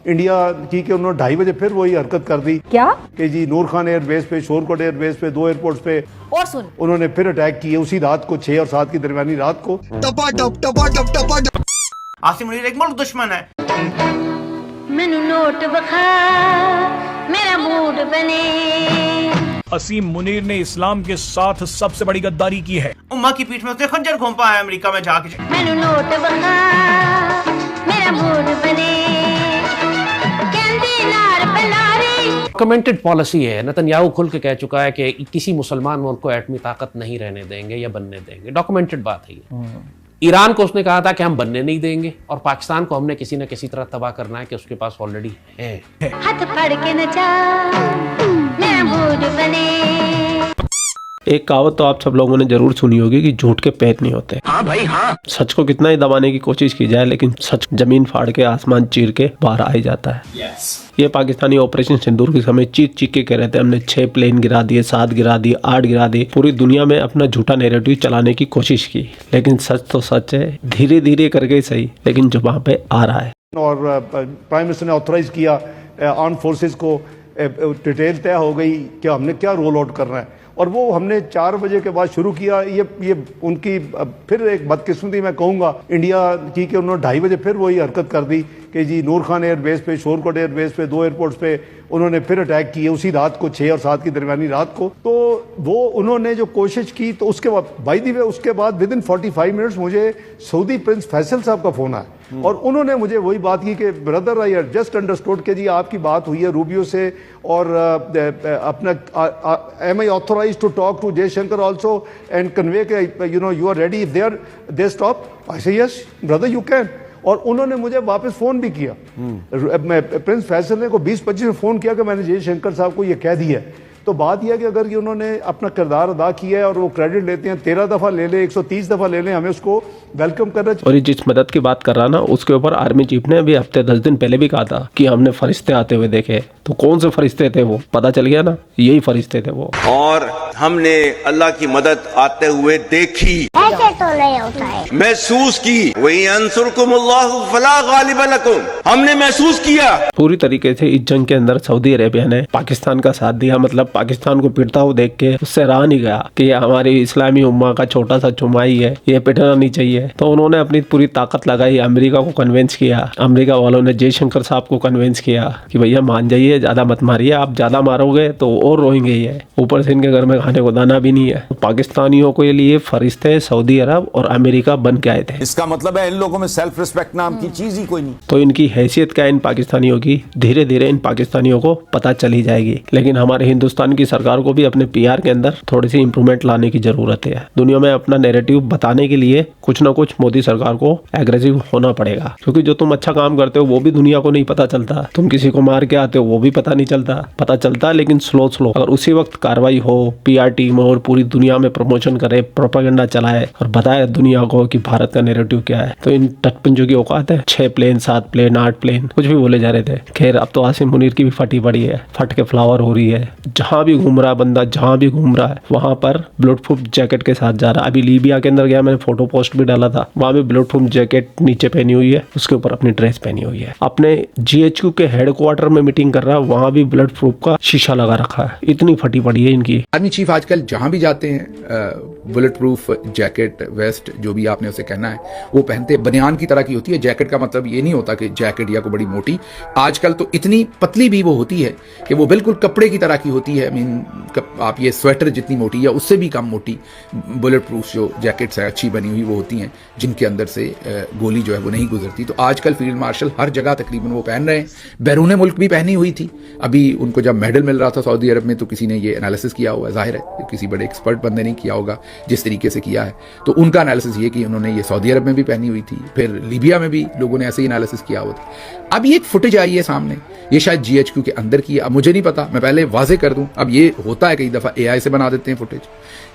India की कि उन्होंने 2:30 बजे फिर वही हरकत कर दी क्या कि जी नूर खान एयरबेस पे, शोरकोट एयरबेस पे, 2 एयरपोर्ट्स पे और सुन उन्होंने फिर अटैक किए उसी रात को, 6 और 7 की दरमियानी रात को। आसिम मुनीर एक मुल्क दुश्मन है। मैनू नोट बखा मेरा मूड बने। असीम मुनीर ने इस्लाम के साथ सबसे बड़ी गद्दारी की है। उम्मा की पीठ में उसने खंजर घोंपा है अमेरिका में जाके। मैनू नोट बखा मेरा मूड बने। कहंदी नार पलारी कमेंटेड पॉलिसी है। नेतन्याहू खुल के कह चुका है कि किसी मुसलमान मुल्क को एटमी ताकत नहीं रहने देंगे या बनने देंगे। डॉक्यूमेंटेड बात है ये। ईरान को उसने कहा था कि हम बनने नहीं देंगे, और पाकिस्तान को हमने किसी न किसी तरह तबाह करना है कि उसके पास ऑलरेडी है। हाथ फाड़ के नचा मेरा मूड बने। एक कहावत तो आप सब लोगों ने जरूर सुनी होगी कि झूठ के पैर नहीं होते। हाँ भाई हाँ। सच को कितना ही दबाने की कोशिश की जाए, लेकिन सच जमीन फाड़ के आसमान चीर के बाहर आ ही जाता है। ये पाकिस्तानी ऑपरेशन सिंदूर के समय चीख चीख के कह रहे थे हमने 6 प्लेन गिरा दिए, 7 गिरा दिए, 8 गिरा दिए। पूरी दुनिया में अपना झूठा नैरेटिव चलाने की कोशिश की, लेकिन सच तो सच है। धीरे धीरे करके सही, लेकिन जो वहां पे आ रहा है। और प्राइम मिनिस्टर ने ऑथराइज किया आर्म फोर्सेस को, डिटेल तय हो गई कि हमने क्या रोल आउट करना है, और वो हमने 4 बजे के बाद शुरू किया। ये उनकी फिर एक बदकिस्मती मैं कहूँगा इंडिया की कि उन्होंने 2:30 बजे फिर वही हरकत कर दी कि जी नूर खान एयरबेस पे, शोरकोट एयरबेस पे, 2 एयरपोर्ट्स पे उन्होंने फिर अटैक किए उसी रात को, 6 और 7 की दरमियानी रात को। तो वो उन्होंने जो कोशिश की, तो उसके बाद बाय द वे उसके बाद विद इन 45 मिनट्स मुझे सऊदी प्रिंस फैसल साहब का फोन आया, और उन्होंने मुझे वही बात की कि ब्रदर आई जस्ट अंडरस्टूड कि जी आपकी बात हुई है रूबियो से, और अपना am I authorise to talk to Jaishankar also and convey के you are ready if they stop. I say yes brother you can. और उन्होंने मुझे वापस फोन भी किया। प्रिंस फैसल ने को 20-25 में फोन किया कि मैंने जयशंकर साहब को ये कह दिया। तो बात यह है कि अगर ये उन्होंने अपना किरदार अदा किया है और वो क्रेडिट लेते हैं, 13 दफा ले ले, 130 दफा ले लें, हमें उसको वेलकम करना चाहिए। और ये जिस मदद की बात कर रहा ना, उसके ऊपर आर्मी चीफ ने अभी हफ्ते 10 दिन पहले भी कहा था कि हमने फरिश्ते आते हुए देखे। तो कौन से फरिश्ते थे वो पता चल गया ना, यही फरिश्ते थे वो। और हमने अल्लाह की मदद आते हुए देखी, ऐसे तो नहीं होता है, महसूस की। वही अंसुरकुमुल्लाहु फला गालिब लकुम, हमने महसूस किया। पूरी तरीके से इस जंग के अंदर सऊदी अरेबिया ने पाकिस्तान का साथ दिया। मतलब पाकिस्तान को पिटता हुआ देख के उससे रहा नहीं गया कि ये हमारी इस्लामी उम्मा का छोटा सा चुमाई है, ये पिटना नहीं चाहिए। तो उन्होंने अपनी पूरी ताकत लगाई, अमेरिका को कन्विंस किया। अमेरिका वालों ने जयशंकर साहब को कन्विंस किया कि भैया मान जाइए, ज्यादा मत मारिए, आप ज्यादा मारोगे तो और रोएंगे ये। ऊपर से इनके घर में खाने को दाना भी नहीं है। तो पाकिस्तानियों के लिए फरिश्ते सऊदी अरब और अमेरिका बन के आए थे। इसका मतलब है इन लोगों में सेल्फ रिस्पेक्ट नाम की चीज ही कोई नहीं। तो इनकी हैसियत क्या है इन पाकिस्तानियों की, धीरे धीरे इन पाकिस्तानियों को पता चली जाएगी। लेकिन हमारे हिंदुस्तान की सरकार को भी अपने पीआर के अंदर थोड़ी सी इंप्रूवमेंट लाने की जरूरत है। दुनिया में अपना नैरेटिव बताने के लिए कुछ ना कुछ मोदी सरकार को एग्रेसिव होना पड़ेगा, क्योंकि जो तुम अच्छा काम करते हो वो भी दुनिया को नहीं पता चलता। तुम किसी को मार के आते हो वो भी पता नहीं चलता, पता चलता लेकिन स्लो। अगर उसी वक्त कार्रवाई हो, पीआर टीम और पूरी दुनिया में प्रमोशन करे, प्रोपेगेंडा चलाए और बताए दुनिया को कि भारत का नैरेटिव क्या है, तो इन टटपिंजों की औकात है। 6 प्लेन, 7 प्लेन, 8 प्लेन कुछ भी बोले जा रहे थे। खैर अब तो आसिम मुनीर की भी फटी पड़ी है, फट के फ्लावर हो रही है। जहां भी घूम रहा है बंदा, जहां भी घूम रहा है वहां पर बुलेट प्रूफ जैकेट के साथ जा रहा है। अभी लीबिया के अंदर गया, मैंने फोटो पोस्ट भी डाला था, वहां भी बुलेट प्रूफ जैकेट नीचे पहनी हुई है, उसके ऊपर अपनी ड्रेस पहनी हुई है। अपने जीएचक्यू के हेडक्वार्टर में मीटिंग कर रहा है, वहां भी बुलेट प्रूफ का शीशा लगा रखा है। इतनी फटी पड़ी है इनकी। आर्मी चीफ आजकल जहां भी जाते हैं बुलेट प्रूफ जैकेट, वेस्ट, जो भी आपने उसे कहना है, वो पहनते हैं। बनियान की तरह की होती है। जैकेट का मतलब ये नहीं होता कि जैकेट या को बड़ी मोटी, आजकल तो इतनी पतली भी वो होती है कि वो बिल्कुल कपड़े की तरह की होती है। आप ये स्वेटर जितनी मोटी या उससे भी कम मोटी बुलेट प्रूफ जो जैकेट्स है अच्छी बनी हुई वो होती हैं, जिनके अंदर से गोली जो है वो नहीं गुजरती। तो आजकल फील्ड मार्शल हर जगह तकरीबन वो पहन रहे हैं। बैरून मुल्क भी पहनी हुई थी। अभी उनको जब मेडल मिल रहा था सऊदी अरब में, तो किसी ने ये एनालिसिस किया हुआ है, जाहिर है किसी बड़े एक्सपर्ट बंदे ने किया होगा जिस तरीके से किया है। तो उनका एनालिसिस ये कि उन्होंने ये सऊदी अरब में भी पहनी हुई थी, फिर लीबिया में भी लोगों ने ऐसे ही एनालिसिस किया हुआ था। अब ये एक फुटेज आई है सामने, ये शायद जीएचक्यू के अंदर की, अब मुझे नहीं पता, मैं पहले वाजे कर दूं। अब ये होता है कई दफ़ा एआई से बना देते हैं फुटेज,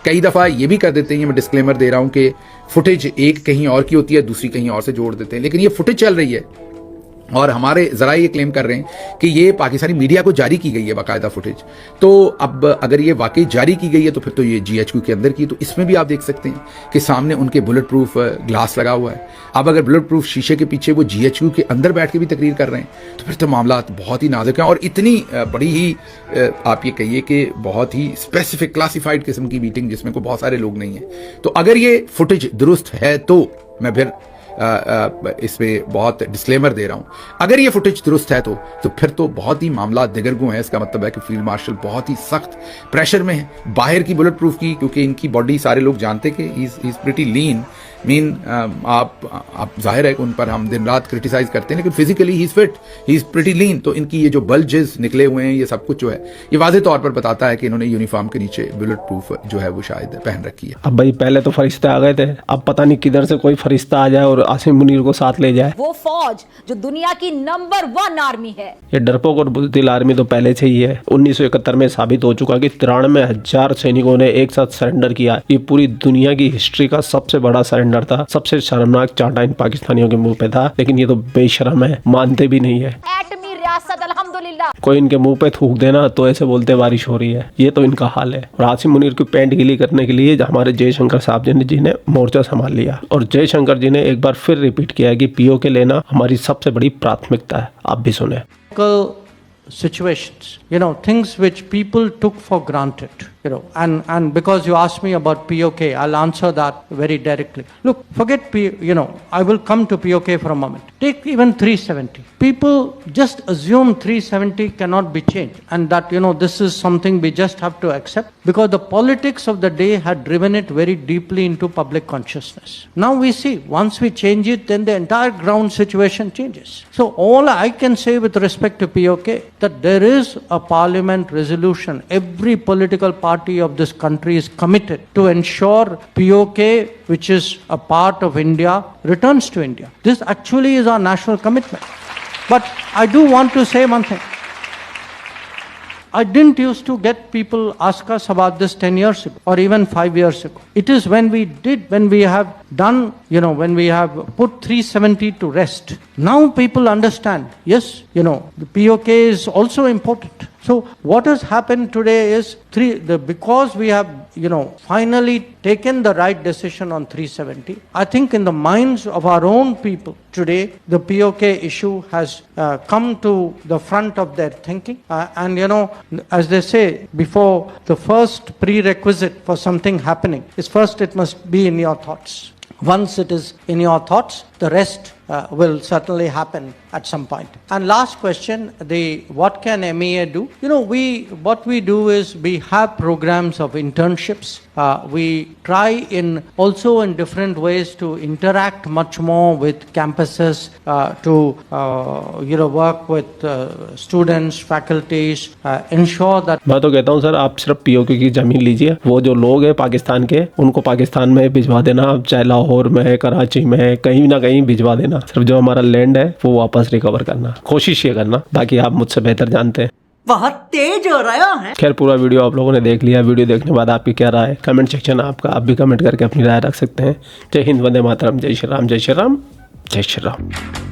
कई दफ़ा ये भी कर देते हैं, ये मैं डिस्क्लेमर दे रहा हूं कि फुटेज एक कहीं और की होती है, दूसरी कहीं और से जोड़ देते हैं। लेकिन ये फुटेज चल रही है और हमारे जरा ये क्लेम कर रहे हैं कि ये पाकिस्तानी मीडिया को जारी की गई है बाकायदा फुटेज। तो अब अगर ये वाकई जारी की गई है तो फिर तो ये GHQ के अंदर की, तो इसमें भी आप देख सकते हैं कि सामने उनके बुलेट प्रूफ ग्लास लगा हुआ है। अब अगर बुलेट प्रूफ शीशे के पीछे वो GHQ के अंदर बैठ के भी तकरीर कर रहे हैं तो फिर तो मामला बहुत ही नाजुक है और इतनी बड़ी ही आप ये कहिए कि बहुत ही स्पेसिफिक क्लासिफाइड किस्म की मीटिंग जिसमें को बहुत सारे लोग नहीं हैं। तो अगर ये फुटेज दुरुस्त है तो मैं फिर इसमें बहुत डिस्क्लेमर दे रहा हूं, अगर ये फुटेज दुरुस्त है तो फिर तो बहुत ही मामला दिगरगू है। इसका मतलब है कि फील्ड मार्शल बहुत ही सख्त प्रेशर में है बाहर की बुलेट प्रूफ की, क्योंकि इनकी बॉडी सारे लोग जानते कि इज प्रिटी लीन। आप जाहिर है कि उन पर हम दिन रात क्रिटिसाइज करते हैं, लेकिन physically he is fit, he is pretty lean. तो इनकी ये जो बल्जेस निकले हुए हैं, ये सब कुछ जो है ये वाज़ेह तौर पर बताता है कि इन्होंने यूनिफॉर्म के नीचे बुलेट प्रूफ जो है वो शायद पहन रखी है। अब भाई पहले तो फरिश्ते आ गए थे, अब पता नहीं किधर से कोई फरिश्ता आ जाए और आसिम मुनीर को साथ ले जाए। वो फौज जो दुनिया की नंबर 1 आर्मी है। ये डरपोक और बुज़दिल आर्मी तो पहले से ही है। 1971 में साबित हो चुका कि 93,000 सैनिकों ने एक साथ सरेंडर किया। ये पूरी दुनिया की हिस्ट्री का सबसे बड़ा सरेंडर था। सबसे शर्मनाक चांटा इन पाकिस्तानियों के मुंह पे था, लेकिन ये तो बेशरम है, मानते भी नहीं है। एटमी रियासत अल्हम्दुलिल्लाह। कोई इनके मुंह पे थूक देना तो ऐसे बोलते बारिश हो रही है। ये तो इनका हाल है। और आसिम मुनीर की पैंट गीली करने के लिए हमारे जयशंकर साहब जी ने मोर्चा संभाल लिया और जयशंकर जी ने एक बार फिर रिपीट किया है कि POK लेना हमारी सबसे बड़ी प्राथमिकता है। आप भी सुने। Situations, things which people took for granted, and because you asked me about POK, I'll answer that very directly. Look, forget I will come to POK for a moment. Take even 370. People just assume 370 cannot be changed, and that, this is something we just have to accept because the politics of the day had driven it very deeply into public consciousness. Now we see, once we change it, then the entire ground situation changes. So all I can say with respect to POK, that there is a parliament resolution. Every political party of this country is committed to ensure POK, which is a part of India, returns to India. This actually is our national commitment. But I do want to say one thing. I didn't used to get people ask us about this 10 years ago or even 5 years ago. It is when we have done, when we have put 370 to rest. Now people understand, yes, the POK is also important. So what has happened today is because we have, finally taken the right decision on 370, I think in the minds of our own people today, the POK issue has come to the front of their thinking. And as they say, before the first prerequisite for something happening is first it must be in your thoughts. Once it is in your thoughts, the rest will certainly happen at some point. And last question, what can MEA do? What we do is we have programs of internships. We try also in different ways to interact much more with campuses, to work with students, faculties, ensure that. मैं तो कहता हूँ sir, आप सिर्फ POK की जमीन लीजिए, वो जो लोग हैं पाकिस्तान के, उनको पाकिस्तान में भिजवा देना, चाहे लाहौर में, कराची में, कहीं ना कहीं भिजवा देना। सिर्फ जो हमारा लैंड है वो वापस रिकवर करना, कोशिश ये करना। बाकी आप मुझसे बेहतर जानते हैं। बहुत तेज हो रहा है। खैर, पूरा वीडियो आप लोगों ने देख लिया। वीडियो देखने के बाद आपकी क्या राय है? कमेंट सेक्शन आपका, आप भी कमेंट करके अपनी राय रख सकते हैं। जय हिंद, वंदे मातरम, जय श्री राम, जय श्री राम, जय श्री राम।